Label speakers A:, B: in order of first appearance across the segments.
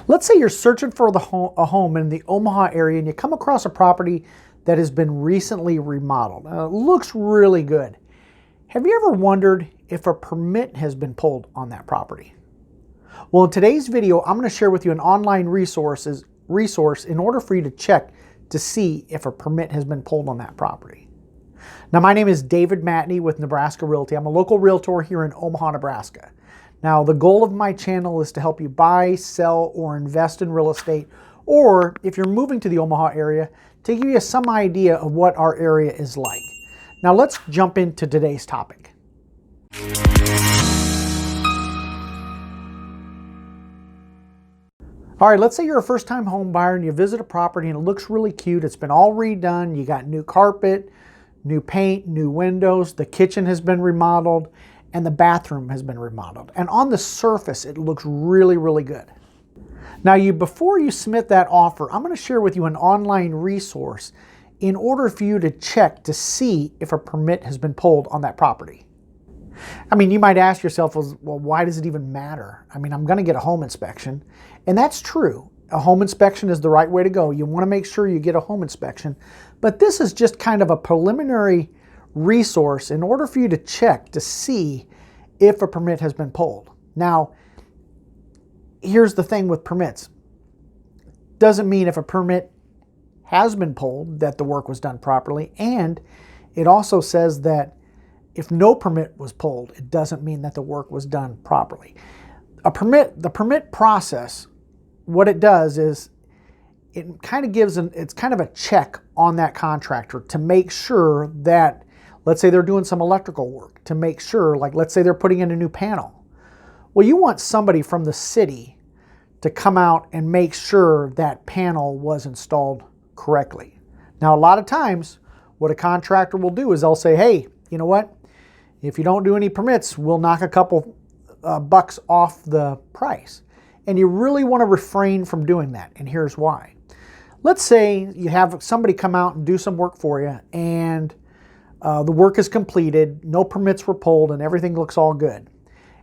A: Let's say you're searching for a home in the Omaha area and you come across a property that has been recently remodeled. It looks really good. Have you ever wondered if a permit has been pulled on that property? Well, in today's video, I'm going to share with you an online resource in order for you to check to see if a permit has been pulled on that property. Now, my name is David Matney with Nebraska Realty. I'm a local realtor here in Omaha, Nebraska. Now, the goal of my channel is to help you buy, sell, or invest in real estate, or if you're moving to the Omaha area, to give you some idea of what our area is like. Now, let's jump into today's topic. All right, let's say you're a first-time home buyer and you visit a property and it looks really cute. It's been all redone. You got new carpet, new paint, new windows. The kitchen has been remodeled and the bathroom has been remodeled. And on the surface, it looks really, really good. Now, before you submit that offer, I'm going to share with you an online resource in order for you to check to see if a permit has been pulled on that property. I mean, you might ask yourself, well, why does it even matter? I mean, I'm going to get a home inspection. And that's true. A home inspection is the right way to go. You want to make sure you get a home inspection. But this is just kind of a preliminary resource in order for you to check to see if a permit has been pulled. Now, here's the thing with permits. Doesn't mean if a permit has been pulled that the work was done properly. And it also says that if no permit was pulled, it doesn't mean that the work was done properly. The permit process, what it does is it kind of gives it's kind of a check on that contractor to make sure that, let's say they're doing some electrical work, to make sure, like let's say they're putting in a new panel. Well, you want somebody from the city to come out and make sure that panel was installed correctly. Now, a lot of times what a contractor will do is they'll say, hey, you know what? If you don't do any permits, we'll knock a couple bucks off the price. And you really want to refrain from doing that. And here's why. Let's say you have somebody come out and do some work for you and the work is completed, no permits were pulled, and everything looks all good.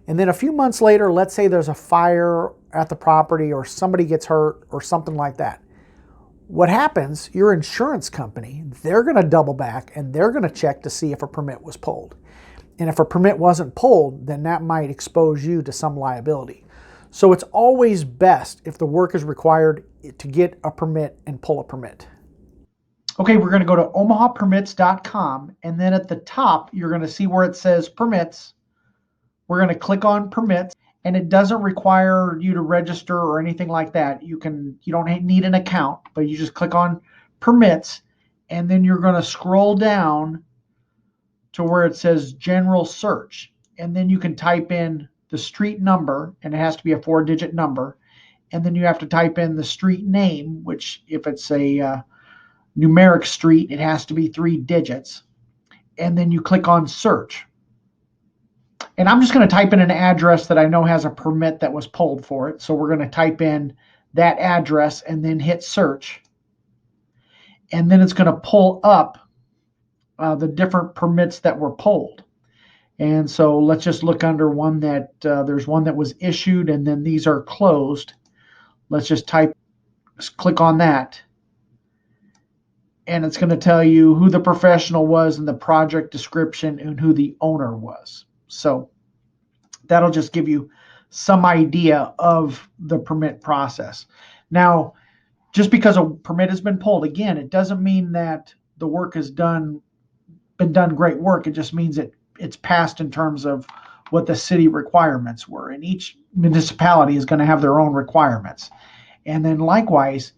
A: And then a few months later, let's say there's a fire at the property or somebody gets hurt or something like that. What happens, your insurance company, they're going to double back and they're going to check to see if a permit was pulled. And if a permit wasn't pulled, then that might expose you to some liability. So it's always best if the work is required to get a permit and pull a permit. Okay, we're going to go to omahapermits.com, and then at the top, you're going to see where it says permits. We're going to click on permits, and it doesn't require you to register or anything like that. You don't need an account, but you just click on permits, and then you're going to scroll down to where it says general search. And then you can type in the street number, and it has to be a 4-digit number. And then you have to type in the street name, which if it's a numeric street, it has to be 3 digits. And then you click on search. And I'm just going to type in an address that I know has a permit that was pulled for it. So we're going to type in that address and then hit search. And then it's going to pull up the different permits that were pulled. And so let's just look under one that there's one that was issued and then these are closed. Let's just click on that. And it's going to tell you who the professional was and the project description and who the owner was. So that'll just give you some idea of the permit process. Now, just because a permit has been pulled, again, it doesn't mean that the work has been done great work. It just means it's passed in terms of what the city requirements were. And each municipality is going to have their own requirements. And then likewise,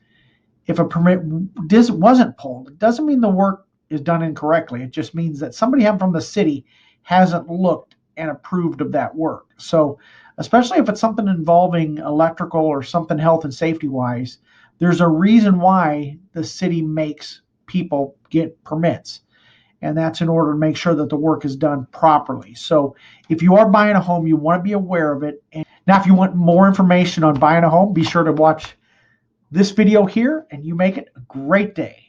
A: if a permit wasn't pulled, it doesn't mean the work is done incorrectly. It just means that somebody from the city hasn't looked and approved of that work. So especially if it's something involving electrical or something health and safety wise, there's a reason why the city makes people get permits. And that's in order to make sure that the work is done properly. So if you are buying a home, you want to be aware of it. And now, if you want more information on buying a home, be sure to watch this video here, and you make it a great day.